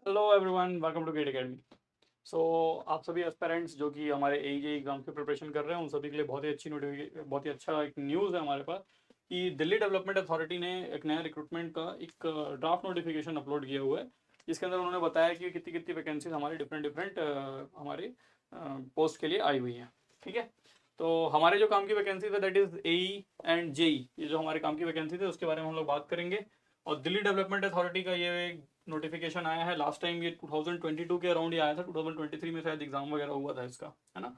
Hello everyone, welcome to GATE academy. So आप सभी aspirants जो कि हमारे AEJ एग्जाम की प्रिपरेशन कर रहे हैं, उन सभी के लिए बहुत ही अच्छा एक न्यूज़ है हमारे पास कि दिल्ली डेवलपमेंट अथॉरिटी ने एक नया रिक्रूटमेंट का एक ड्राफ्ट नोटिफिकेशन अपलोड किया हुआ है, जिसके अंदर उन्होंने बताया कि कितनी कितनी वैकेंसीज हमारे डिफरेंट डिफरेंट हमारे पोस्ट के लिए आई हुई हैं। ठीक है, तो हमारे जो काम की वैकेंसीज है that is AE and JE, ये जो हमारे काम की वैकेंसीज है उसके बारे में हम लोग बात करेंगे। और दिल्ली डेवलपमेंट अथॉरिटी का ये नोटिफिकेशन आया है, लास्ट टाइम ये 2022 के अराउंड ही आया था, 2023 में शायद एग्जाम वगैरह हुआ था इसका, है ना।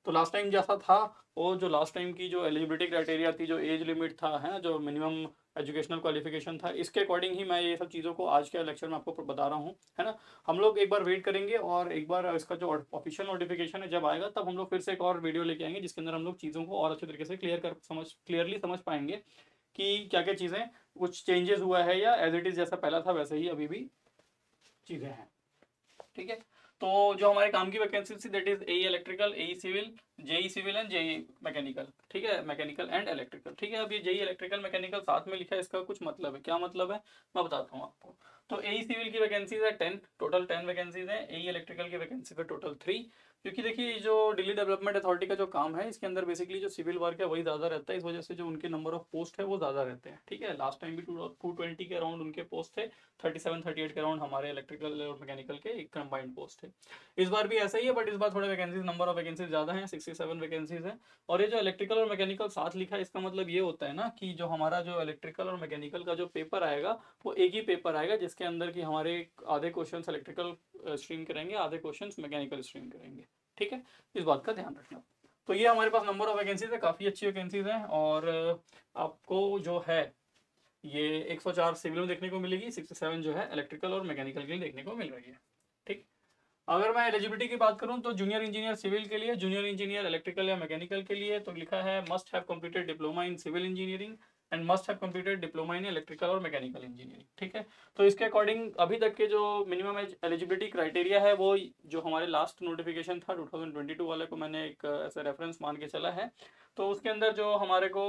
तो लास्ट टाइम जैसा था, वो जो लास्ट टाइम की जो एलिजिबिलिटी क्राइटेरिया थी, जो एज लिमिट था, है ना, जो मिनिमम एजुकेशनल क्वालिफिकेशन था, इसके अकॉर्डिंग ही मैं ये सब चीज़ों को आज के लेक्चर में आपको बता रहा हूँ, है ना। हम लोग एक बार वेट करेंगे और एक बार इसका जो ऑफिशियल नोटिफिकेशन है जब आएगा तब हम लोग फिर से एक और वीडियो लेके आएंगे, जिसके अंदर हम लोग चीज़ों को और अच्छे तरीके से क्लियरली समझ पाएंगे कि क्या क्या चीज़ें कुछ चेंजेस हुआ है या एज इट इज़ जैसा पहला था वैसे ही अभी भी चीज़ें हैं। ठीक है, तो जो हमारे काम की वैकेंसी थी that is AE electrical, AE civil, JE civil and JE mechanical. ठीक है, मैकेनिकल एंड इलेक्ट्रिकल। ठीक है, अब ये JE इलेक्ट्रिकल मैकेनिकल साथ में लिखा है, इसका कुछ मतलब है, क्या मतलब है मैं बताता हूँ आपको। तो AE सिविल की वैकेंसीज है 10, टोटल 10 वैकेंसीज है। AE इलेक्ट्रिकल की वैकेंसी है टोटल 3। क्योंकि देखिए जो दिल्ली डेवलपमेंट अथॉरिटी का जो काम है, इसके अंदर बेसिकली जो सिविल वर्क है वही ज़्यादा रहता है, इस वजह से जो उनके नंबर ऑफ पोस्ट है वो ज़्यादा रहते हैं। ठीक है, लास्ट टाइम भी 220 के अराउंड उनके पोस्ट थे, 37-38 के अराउंड हमारे इलेक्ट्रिकल और मैकेनिकल के एक कंबाइंड पोस्ट थे। इस बार भी ऐसा ही है, बट इस बार थोड़े वैकेंसीज, नंबर ऑफ वैकेंसीज ज़्यादा हैं, 67 वैकेंसीज हैं। और ये जो इलेक्ट्रिकल और मैकेनिकल साथ लिखा है, इसका मतलब ये होता है ना कि जो हमारा जो इलेक्ट्रिकल और मैकेनिकल का जो पेपर आएगा वो एक ही पेपर आएगा, जिसके अंदर कि हमारे आधे क्वेश्चन इलेक्ट्रिकल स्ट्रीम के रहेंगे, आधे क्वेश्चन मैकेनिकल स्ट्रीम के रहेंगे। ठीक है, इस बात का ध्यान रखना। तो ये हमारे पास नंबर ऑफ वैकेंसीज है, काफ़ी अच्छी वैकेंसीज हैं। और आपको जो है ये 104 सिविल में देखने को मिलेगी, 67 जो है इलेक्ट्रिकल और मैकेनिकल के लिए देखने को मिल रही है। ठीक, अगर मैं एलिजिबिलिटी की बात करूं तो जूनियर इंजीनियर सिविल के लिए, जूनियर इंजीनियर इलेक्ट्रिकल या मैकेनिकल के लिए तो लिखा है must have completed diploma in civil engineering and must have completed diploma in electrical और मैकेनिकल इंजीनियरिंग। ठीक है, तो इसके अकॉर्डिंग अभी तक के जो मिनिमम एलिजिबिलिटी क्राइटेरिया है वो जो हमारे लास्ट नोटिफिकेशन था 2022 वाले को मैंने एक ऐसा रेफरेंस मान के चला है। तो उसके अंदर जो हमारे को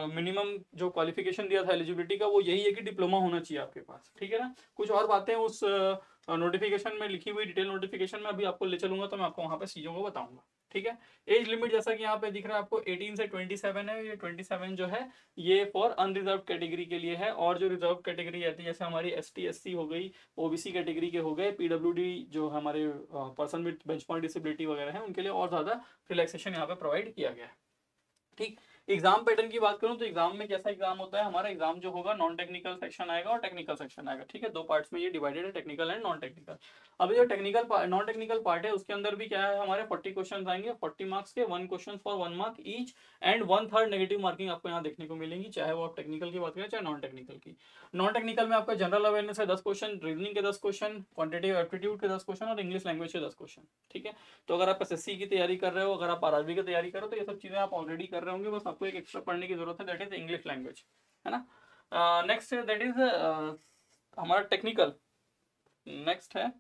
मिनिमम जो क्वालिफिकेशन दिया था एलिजिबिलिटी का वो यही है कि डिप्लोमा होना चाहिए आपके पास। ठीक है ना, कुछ और बातें उस नोटिफिकेशन में लिखी हुई, डिटेल नोटिफिकेशन में अभी आपको ले चलूंगा तो मैं आपको वहां पे चीज़ों को बताऊंगा। ठीक है, एज लिमिट जैसा कि यहाँ पे दिख रहा है आपको 18 से 27 है। ये 27 जो है ये फॉर अनरिजर्व कैटेगरी के लिए है, और जो रिजर्व कैटेगरी रहती है जैसे हमारी ST SC हो गई, OBC कैटेगरी के हो गए, PWD जो हमारे पर्सन विद बेंचमार्क डिसेबिलिटी वगैरह है, उनके लिए और ज़्यादा रिलैक्सेशन यहाँ पे प्रोवाइड किया गया है। ठीक, एग्जाम पैटर्न की बात करूं तो एग्जाम में कैसा एग्जाम होता है, हमारा एग्जाम जो होगा नॉन टेक्निकल सेक्शन आएगा और टेक्निकल सेक्शन आएगा। ठीक है, दो पार्ट्स में ये डिवाइडेड है, टेक्निकल एंड नॉन टेक्निकल। अब जो टेक्निकल नॉन टेक्निकल पार्ट है उसके अंदर भी क्या है, हमारे 40 क्वेश्चन आएंगे, 40 मार्क्स के, 1 question for 1 mark each and 1/3 negative marking आपको यहाँ देखने को मिलेंगी, चाहे वो आप टेक्निकल की बात करें चाहे नॉन टेक्निकल की। नॉन टेक्निकल में आपका जनरल अवेयरनेस है 10 क्वेश्चन, रीजनिंग के 10 क्वेश्चन, क्वांटिटेटिव एप्टीट्यूड के 10 क्वेश्चन और इंग्लिश लैंग्वेज के 10 क्वेश्चन। ठीक है, तो अगर आप SSC की तैयारी कर रहे हो, अगर आप RRB की तैयारी कर रहे हो तो ये सब चीज़ें आप ऑलरेडी कर रहे होंगे, बस आपको एक एक्स्ट्रा पढ़ने की जरूरत है, दैट इज इंग्लिश लैंग्वेज, है ना। नेक्स्ट दैट इज हमारा टेक्निकल। नेक्स्ट है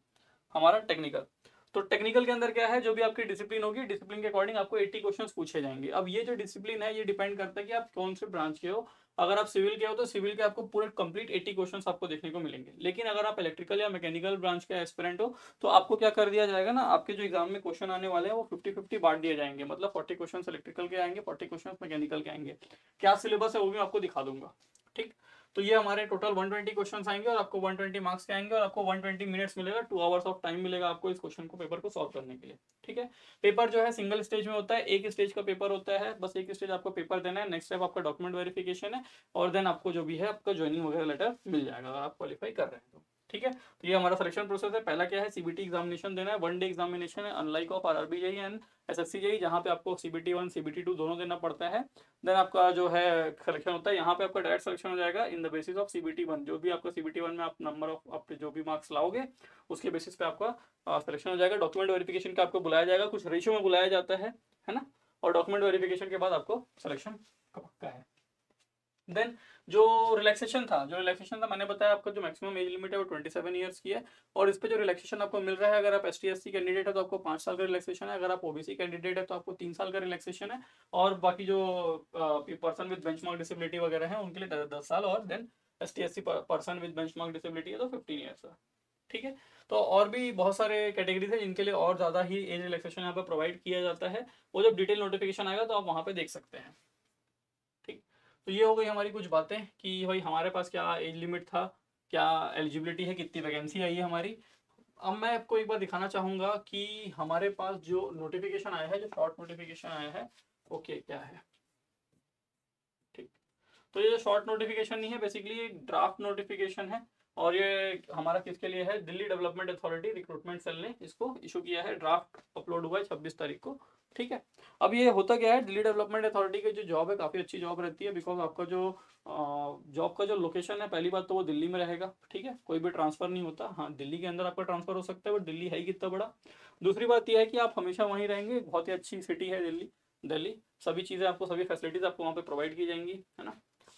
हमारा टेक्निकल। तो टेक्निकल के अंदर क्या है, जो भी आपकी डिसिप्लिन होगी, डिसिप्लिन के अकॉर्डिंग आपको 80 क्वेश्चंस पूछे जाएंगे। अब ये जो डिसिप्लिन है ये डिपेंड करता है कि आप कौन से ब्रांच के हो। अगर आप सिविल के हो तो सिविल के आपको पूरे कंप्लीट 80 क्वेश्चंस आपको देखने को मिलेंगे, लेकिन अगर आप इलेक्ट्रिकल या मैकेनिकल ब्रांच के एस्पिरेंट हो तो आपको क्या कर दिया जाएगा ना, आपके जो एग्जाम में क्वेश्चन आने वाले हैं वो 50-50 बांट दिए जाएंगे, मतलब 40 क्वेश्चन इलेक्ट्रिकल के आएंगे, 40 क्वेश्चन मैकेनिकल के आएंगे। क्या सिलेबस है वो भी आपको दिखा दूंगा। ठीक, तो ये हमारे टोटल 120 क्वेश्चन आएंगे और आपको 120 मार्क्स के आएंगे और आपको 120 मिनट्स मिलेगा, 2 आवर्स ऑफ टाइम मिलेगा आपको इस क्वेश्चन को, पेपर को सॉल्व करने के लिए। ठीक है, पेपर जो है सिंगल स्टेज में होता है, एक स्टेज का पेपर होता है, बस एक स्टेज आपको पेपर देना है, नेक्स्ट स्टेप आपका डॉक्यूमेंट वेरिफिकेशन है और देन आपको जो भी है आपका ज्वाइनिंग वगैरह लेटर मिल जाएगा अगर आप क्वालिफाई कर रहे हैं तो। ठीक है, तो ये हमारा सिलेक्शन प्रोसेस है। पहला क्या है, CBT एग्जामिनेशन देना है, 1 डे एग्जामिनेशन है, unlike of RRB JE and SSC JE जहाँ पे आपको CBT 1 CBT 2 दोनों देना पड़ता है। देन आपका जो है सिलेक्शन होता है, यहाँ पे आपका डायरेक्ट सिलेक्शन हो जाएगा in the basis of CBT 1, जो भी आपका CBT 1 में आप नंबर ऑफ आप जो भी मार्क्स लाओगे उसके बेसिस पे आपका सिलेक्शन हो जाएगा। डॉक्यूमेंट वेरिफिकेशन का आपको बुलाया जाएगा, कुछ रेशियो में बुलाया जाता है ना, और डॉक्यूमेंट वेरिफिकेशन के बाद आपको सिलेक्शन का पक्का है। देन जो रिलैक्सेशन था मैंने बताया, आपका जो मैक्सिमम एज लिमिट है वो 27 ईयर्स की है। और इस पे जो रिलैक्सेशन आपको मिल रहा है, अगर आप ST SC कैंडिडेट है तो आपको 5 साल का रिलैक्सेशन है, अगर आप OBC कैंडिडेट है तो आपको 3 साल का रिलैक्सेशन है, और बाकी जो पर्सन विद बेंचमार्क डिसेबिलिटी वगैरह है उनके लिए 10 साल, और then ST SC person with benchmark disability है तो 15 ईयर्स का। ठीक है। तो और भी बहुत सारे कैटेगरीज है जिनके लिए और ज़्यादा ही एज रिलैक्सेशन यहाँ पे प्रोवाइड किया जाता है, वो जब डिटेल नोटिफिकेशन आएगा तो आप वहाँ पे देख सकते हैं। ठीक, तो ये हो गई हमारी कुछ बातें कि भाई हमारे पास क्या एज लिमिट था, क्या एलिजिबिलिटी है, कितनी वैकेंसी आई है हमारी। अब मैं आपको एक बार दिखाना चाहूँगा कि हमारे पास जो नोटिफिकेशन आया है, जो शॉर्ट नोटिफिकेशन आया है, ओके क्या है। ठीक, तो ये शॉर्ट नोटिफिकेशन नहीं है, बेसिकली एक ड्राफ्ट नोटिफिकेशन है। और ये हमारा किसके लिए है, Delhi development authority recruitment cell ने इसको इशू किया है। ड्राफ्ट अपलोड हुआ है 26 तारीख को। ठीक है, अब ये होता क्या है, दिल्ली डेवलपमेंट अथॉरिटी की जो जॉब है काफ़ी अच्छी जॉब रहती है, बिकॉज आपका जो जॉब का जो लोकेशन है, पहली बात तो वो दिल्ली में रहेगा। ठीक है, कोई भी ट्रांसफर नहीं होता। हाँ, दिल्ली के अंदर आपका ट्रांसफर हो सकता है, बट दिल्ली है ही कितना बड़ा। दूसरी बात यह है कि आप हमेशा वहीं रहेंगे, बहुत ही अच्छी सिटी है दिल्ली। दिल्ली सभी चीज़ें आपको, सभी फैसिलिटीज़ आपको वहाँ पे प्रोवाइड की जाएंगी, है ना।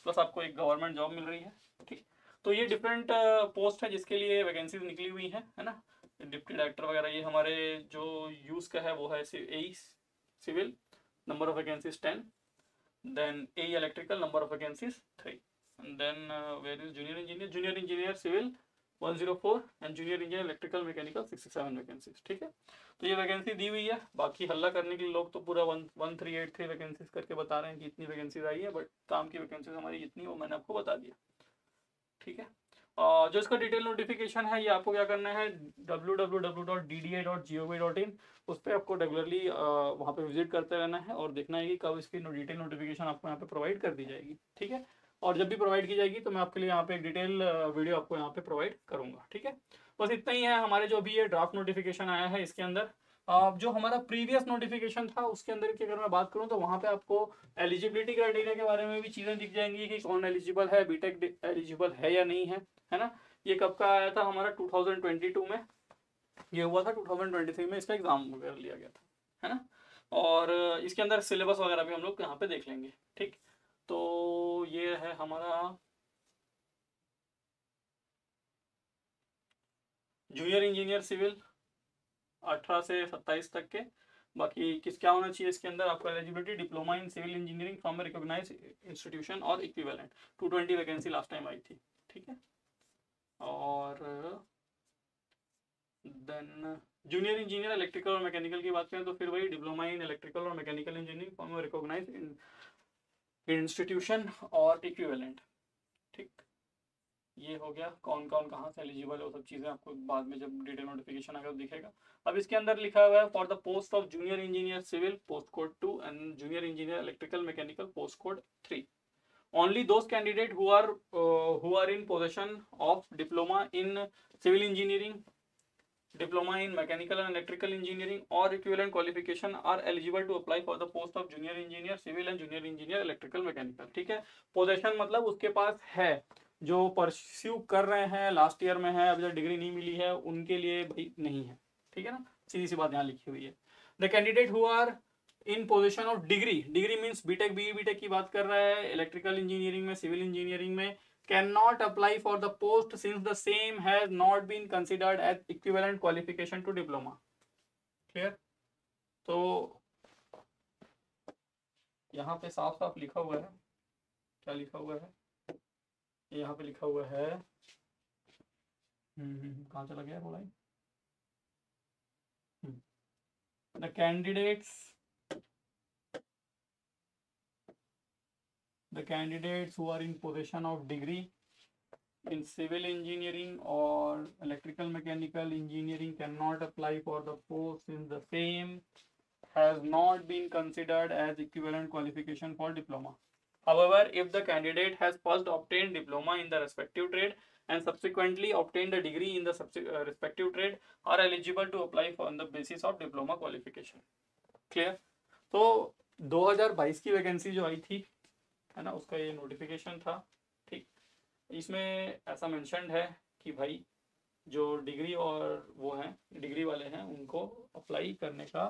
प्लस आपको एक गवर्नमेंट जॉब मिल रही है। ठीक, तो ये डिफरेंट पोस्ट है जिसके लिए वैकेंसीज निकली हुई है ना। डिप्टी डायरेक्टर वगैरह ये हमारे जो यूज़ का है वो है A civil, number of vacancies 10, then AE electrical, number of vacancies 3, and then where is junior engineer civil 104 and junior engineer electrical mechanical 67 vacancies। ठीक है, तो ये वैकेंसी दी हुई है। बाकी हल्ला करने के लिए लोग तो पूरा 1383 वैकेंसीज करके बता रहे हैं कि इतनी वैकेंसीज आई है, बट काम की वैकेंसीज हमारी इतनी, वो मैंने आपको बता दिया। ठीक है, जो इसका डिटेल नोटिफिकेशन है, ये आपको क्या करना है, www.dda.gov.in, उस पर आपको रेगुलरली वहाँ पे विजिट करते रहना है और देखना है कि कब इसकी डिटेल नोटिफिकेशन आपको यहाँ पे प्रोवाइड कर दी जाएगी। ठीक है, और जब भी प्रोवाइड की जाएगी तो मैं आपके लिए यहाँ पे एक डिटेल वीडियो आपको यहाँ पे प्रोवाइड करूँगा। ठीक है, बस इतना ही है हमारे जो भी ये ड्राफ्ट नोटिफिकेशन आया है इसके अंदर। जो हमारा प्रीवियस नोटिफिकेशन था उसके अंदर की अगर मैं बात करूँ तो वहाँ पे आपको एलिजिबिलिटी क्राइटेरिया के बारे में भी चीज़ें दिख जाएंगी कि कौन एलिजिबल है, बीटेक एलिजिबल है या नहीं है ना। ये कब का आया था हमारा, 2022 में ये हुआ था, 2023 में इसका एग्जाम वगैरह लिया गया था, है ना। और इसके अंदर सिलेबस वगैरह भी हम लोग यहाँ पे देख लेंगे। ठीक, तो ये है हमारा जूनियर इंजीनियर सिविल 18 से 27 तक के। बाकी किस क्या होना चाहिए इसके अंदर, आपका eligibility diploma in civil engineering from recognise institution और इक्विवेलेंट। 220 वैकेंसी लास्ट टाइम आई थी। ठीक है, और देन जूनियर इंजीनियर इलेक्ट्रिकल और मैकेनिकल की बात करें तो फिर वही डिप्लोमा इन इलेक्ट्रिकल और mechanical engineering from recognise institution और इक्विवेलेंट। ठीक, ये हो गया कौन कौन कहाँ से एलिजिबल है, वो सब चीज़ें आपको बाद में जब डिटेल नोटिफिकेशन आएगा तो दिखेगा। अब इसके अंदर लिखा हुआ है for the post of junior engineer civil post code 2 and junior engineer electrical mechanical post code 3, only those candidate who are in possession of diploma in civil engineering, diploma in mechanical and electrical engineering or equivalent qualification are eligible to apply for the post of junior engineer civil and junior engineer electrical mechanical। ठीक है, possession मतलब उसके पास है, जो pursue कर रहे हैं, last year में है, अभी तक डिग्री नहीं मिली है, उनके लिए भाई नहीं है। ठीक है ना, सीधी सी बात यहाँ लिखी हुई है। The candidate who are in position of degree, degree means BTech B BTech की बात कर रहा है, इलेक्ट्रिकल इंजीनियरिंग में, सिविल इंजीनियरिंग में, can not apply for the post since the same has not been considered as equivalent qualification to diploma. Clear, तो यहाँ पे साफ साफ लिखा हुआ है, क्या लिखा हुआ है, यहाँ पे लिखा हुआ है, कहाँ चला गया बोला, the candidates who are in possession of degree in civil engineering or electrical mechanical engineering cannot apply for the post since the same has not been considered as equivalent qualification for diploma. However, if the candidate has first obtained diploma in the respective trade and subsequently obtained a degree in the respective trade, are eligible to apply for on the basis of diploma qualification. Clear? तो 2022 की vacancy जो आई थी, है ना, उसका ये notification था। ठीक, इसमें ऐसा मेंशन्ड है कि भाई जो डिग्री और वो हैं, डिग्री वाले हैं, उनको अप्लाई करने का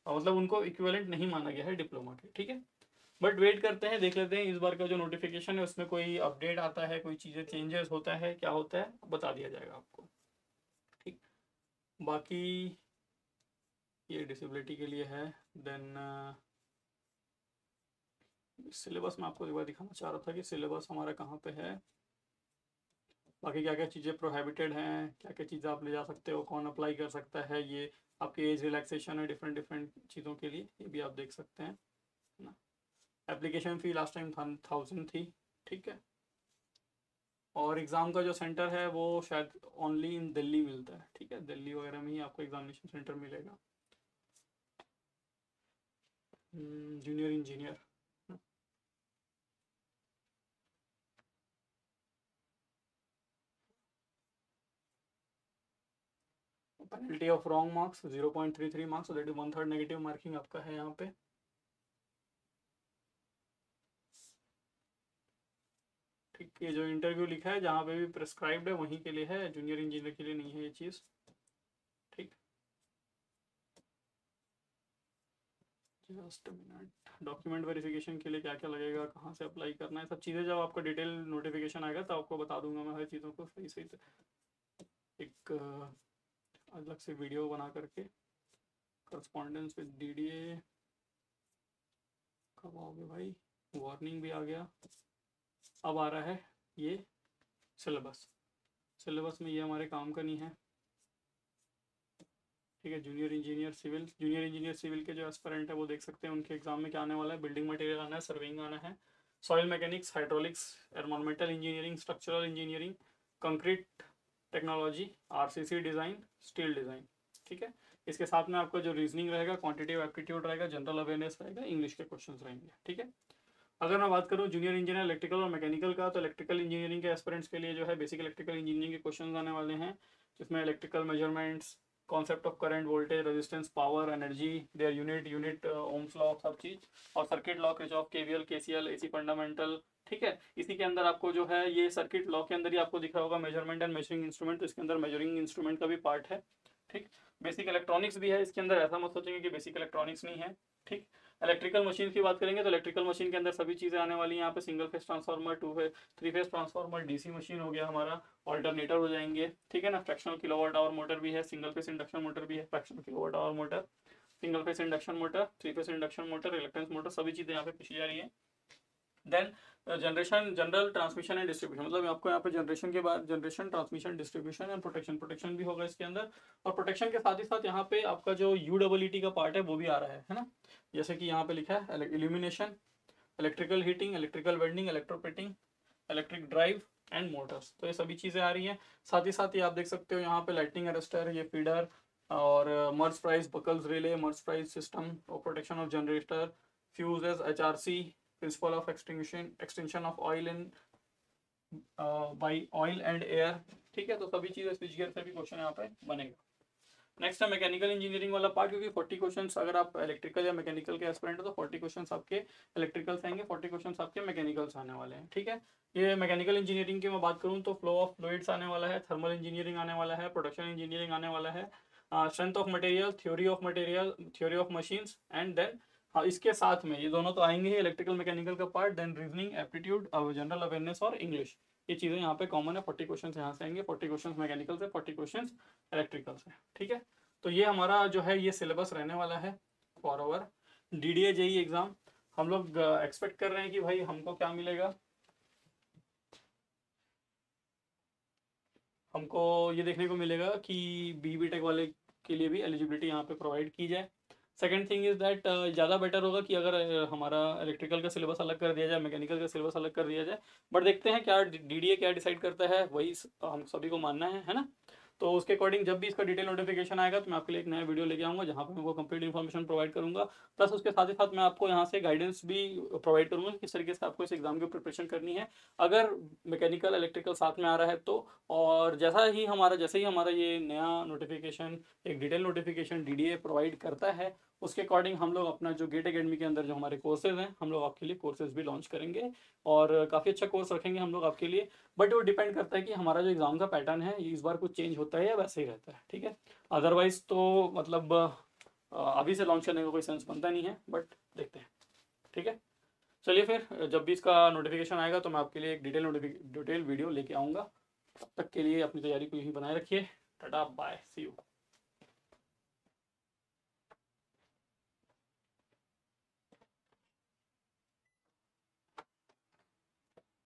मतलब उनको इक्विवेलेंट नहीं माना गया है डिप्लोमा के। ठीक है, बट वेट करते हैं, देख लेते हैं इस बार का जो नोटिफिकेशन है उसमें कोई अपडेट आता है, कोई चीज़ें चेंजेस होता है, क्या होता है बता दिया जाएगा आपको। ठीक, बाकी ये डिसेबिलिटी के लिए है। देन सिलेबस में आपको एक बार दिखाना चाह रहा था कि सिलेबस हमारा कहाँ पे है। बाकी क्या क्या चीज़ें प्रोहिबिटेड हैं, क्या क्या चीज़ें आप ले जा सकते हो, कौन अप्लाई कर सकता है, ये आपकी एज रिलैक्सेशन है डिफरेंट डिफरेंट चीज़ों के लिए, ये भी आप देख सकते हैं ना। एप्लीकेशन फ़ी लास्ट टाइम 1000 थी, ठीक है। और एग्ज़ाम का जो सेंटर है वो शायद ओनली इन दिल्ली मिलता है, ठीक है, दिल्ली वगैरह में ही आपको एग्जामिनेशन सेंटर मिलेगा। Junior engineer, penalty of wrong marks 0.33 marks, that is 1/3 negative marking आपका है यहाँ पे। ठीक, ये जो इंटरव्यू लिखा है जहाँ पे भी प्रिस्क्राइब्ड है वहीं के लिए है, जूनियर इंजीनियर के लिए नहीं है ये चीज़, ठीक। जस्ट मिनट, डॉक्यूमेंट वेरिफिकेशन के लिए क्या क्या लगेगा, कहाँ से अप्लाई करना है, सब चीज़ें जब आपका डिटेल नोटिफिकेशन आएगा तो आपको बता दूंगा मैं हर चीज़ों को सही सही एक अलग से वीडियो बना करके। करस्पॉन्डेंस विद DDA कब आओगे भाई, वार्निंग भी आ गया। अब आ रहा है ये सिलेबस, सिलेबस में ये हमारे काम का नहीं है, ठीक है। Junior engineer civil, junior engineer civil के जो एस्पिरेंट है वो देख सकते हैं उनके एग्जाम में क्या आने वाला है। बिल्डिंग मटेरियल आना है, सर्वेइंग आना है, soil mechanics, hydraulics, environmental engineering, structural engineering, concrete technology, RCC design, steel design, ठीक है। इसके साथ में आपका जो रीजनिंग रहेगा, क्वांटिटेटिव एप्टीट्यूड रहेगा, जनरल अवेयरनेस रहेगा, इंग्लिश के क्वेश्चंस रहेंगे, ठीक है। अगर मैं बात करूं जूनियर इंजीनियर इलेक्ट्रिकल और मैकेनिकल का, तो इलेक्ट्रिकल इंजीनियरिंग के एस्पिरेंट्स के लिए जो है बेसिक इलेक्ट्रिकल इंजीनियरिंग के क्वेश्चंस आने वाले हैं, जिसमें electrical measurements, concept of current, voltage, resistance, power, energy, their unit ohm's law, सब चीज़, और circuit law, Kirchhoff, KVL, KCL, AC fundamental, ठीक है। इसी के अंदर आपको जो है ये सर्किट लॉ के अंदर ही आपको दिख रहा होगा मेजरमेंट एंड मेजरिंग इंस्ट्रूमेंट, तो इसके अंदर मेजरिंग इंस्ट्रूमेंट का भी पार्ट है, ठीक। बेसिक इलेक्ट्रॉनिक्स भी है इसके अंदर, ऐसा मत सोचेंगे कि बेसिक इलेक्ट्रॉनिक्स नहीं है, ठीक। इलेक्ट्रिकल मशीन की बात करेंगे तो इलेक्ट्रिकल मशीन के अंदर सभी चीज़ें आने वाली हैं। यहाँ पे single phase transformer, 2 face, 3 phase transformer, DC machine हो गया हमारा, ऑल्टरनेटर हो जाएंगे, ठीक है ना। फ्रैक्शनल किलोवाट आवर मोटर भी है, सिंगल फेस इंडक्शन मोटर भी है, fractional kilowatt hour motor, single phase induction motor, 3 phase induction motor, reluctance motor, सभी चीज़ें यहाँ पे पूछी जा रही है। Then generation, general transmission and distribution, मतलब आपको यहाँ पे जनरेशन के बाद generation, transmission, distribution and protection, protection भी होगा इसके अंदर। और प्रोटेक्शन के साथ ही साथ यहाँ पे आपका जो UEET का पार्ट है वो भी आ रहा है ना। जैसे कि यहाँ पे लिखा है illumination, electrical heating, electrical welding, electroplating, electric drive and Motors, तो ये सभी चीज़ें आ रही हैं। साथ ही आप देख सकते हो यहाँ पे लाइटनिंग अरेस्टर, ये फीडर, और मर्ज प्राइस, बकल्स रिले, मर्ज प्राइस सिस्टम, और protection of generator, fuses, HRC, principle of extension of oil in by oil and air, ठीक है। तो सभी चीज़ें स्विच गियर से भी क्वेश्चन यहाँ पे बनेगा। नेक्स्ट है मैकेनिकल इंजीनियरिंग वाला पार्ट, क्योंकि 40 क्वेश्चंस अगर आप इलेक्ट्रिकल या मैकेनिकल के एस्पिरेंट हो तो 40 क्वेश्चंस आपके इलेक्ट्रिकल से आएंगे, 40 क्वेश्चंस आपके मैकेनिकल से आने वाले हैं, ठीक है। ये मैकेनिकल इंजीनियरिंग की मैं बात करूँ तो फ्लो ऑफ फ्लूइड्स आने वाला है, थर्मल इंजीनियरिंग आने वाला है, प्रोडक्शन इंजीनियरिंग आने वाला है, strength of material, theory of material, theory of machines, and then हाँ इसके साथ में ये दोनों तो आएंगे ही, इलेक्ट्रिकल मैकेनिकल का part, then reasoning, aptitude, general awareness और इंग्लिश, ये चीज़ें यहाँ पे कॉमन है। 40 क्वेश्चन यहाँ से आएंगे, 40 क्वेश्चन मैकेनिकल से, 40 क्वेश्चन इलेक्ट्रिकल से, ठीक है। तो ये हमारा जो है ये सिलेबस रहने वाला है for over DDA JEE exam. हम लोग एक्सपेक्ट कर रहे हैं कि भाई हमको क्या मिलेगा, हमको ये देखने को मिलेगा कि BTech वाले के लिए भी एलिजिबिलिटी यहाँ पे प्रोवाइड की जाए। सेकेंड थिंग इज़ दैट ज़्यादा बेटर होगा कि अगर हमारा इलेक्ट्रिकल का सिलेबस अलग कर दिया जाए, मैकेनिकल का सिलेबस अलग कर दिया जाए, बट देखते हैं क्या DDA क्या डिसाइड करता है, वही हम सभी को मानना है ना। तो उसके अकॉर्डिंग जब भी इसका डिटेल नोटिफिकेशन आएगा तो मैं आपके लिए एक नया वीडियो लेके आऊँगा जहाँ पे मैं आपको कंप्लीट इन्फॉर्मेशन प्रोवाइड करूँगा। प्लस उसके साथ ही साथ मैं आपको यहाँ से गाइडेंस भी प्रोवाइड करूँगा किस तरीके से आपको इस एग्जाम की प्रिपरेशन करनी है, अगर मैकेनिकल इलेक्ट्रिकल साथ में आ रहा है तो। और जैसे ही हमारा ये नया नोटिफिकेशन, एक डिटेल नोटिफिकेशन DDA प्रोवाइड करता है, उसके अकॉर्डिंग हम लोग अपना जो गेट एकेडमी के अंदर जो हमारे कोर्सेज हैं, हम लोग आपके लिए कोर्सेज भी लॉन्च करेंगे और काफ़ी अच्छा कोर्स रखेंगे हम लोग आपके लिए। बट वो डिपेंड करता है कि हमारा जो एग्ज़ाम का पैटर्न है इस बार कुछ चेंज होता है या वैसे ही रहता है, ठीक है। अदरवाइज़ तो मतलब अभी से लॉन्च करने का कोई सेंस बनता नहीं है, बट देखते हैं, ठीक है। चलिए फिर जब भी इसका नोटिफिकेशन आएगा तो मैं आपके लिए एक डिटेल वीडियो लेके आऊँगा। तब तक के लिए अपनी तैयारी को यहीं बनाए रखिए। Tata bye, see you.